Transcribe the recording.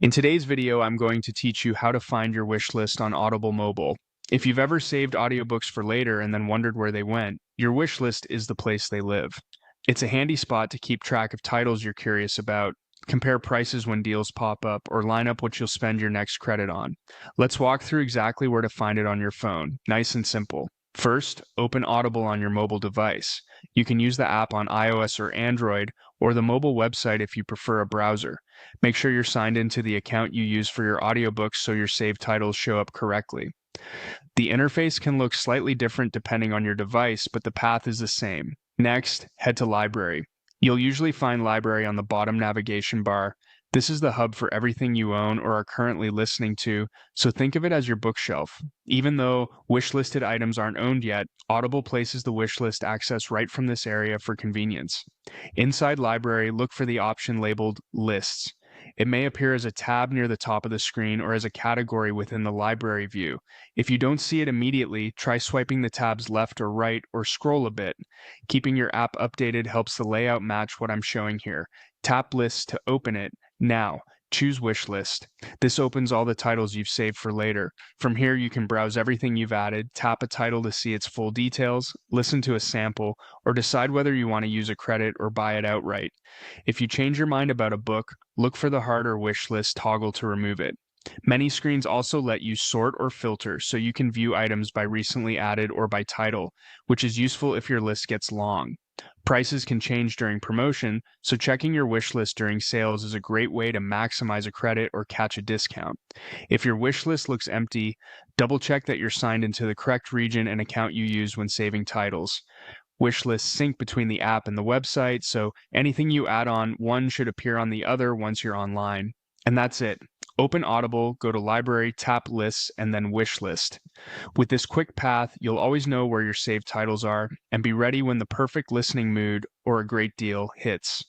In today's video, I'm going to teach you how to find your wish list on Audible Mobile. If you've ever saved audiobooks for later and then wondered where they went, your wish list is the place they live. It's a handy spot to keep track of titles you're curious about, compare prices when deals pop up, or line up what you'll spend your next credit on. Let's walk through exactly where to find it on your phone. Nice and simple. First, open Audible on your mobile device. You can use the app on iOS or Android, or the mobile website if you prefer a browser. Make sure you're signed into the account you use for your audiobooks so your saved titles show up correctly. The interface can look slightly different depending on your device, but the path is the same. Next, head to Library. You'll usually find Library on the bottom navigation bar. This is the hub for everything you own or are currently listening to, so think of it as your bookshelf. Even though wish-listed items aren't owned yet, Audible places the wish list access right from this area for convenience. Inside Library, look for the option labeled Lists. It may appear as a tab near the top of the screen or as a category within the library view. If you don't see it immediately, try swiping the tabs left or right or scroll a bit. Keeping your app updated helps the layout match what I'm showing here. Tap Lists to open it. Now, choose Wish List. This opens all the titles you've saved for later. From here, you can browse everything you've added, tap a title to see its full details, listen to a sample, or decide whether you want to use a credit or buy it outright. If you change your mind about a book, look for the Heart or Wish List toggle to remove it. Many screens also let you sort or filter so you can view items by recently added or by title, which is useful if your list gets long. Prices can change during promotion, so checking your wish list during sales is a great way to maximize a credit or catch a discount. If your wish list looks empty, double check that you're signed into the correct region and account you use when saving titles. Wish lists sync between the app and the website, so anything you add on one should appear on the other once you're online. And that's it. Open Audible, go to Library, tap Lists, and then Wish List. With this quick path, you'll always know where your saved titles are and be ready when the perfect listening mood or a great deal hits.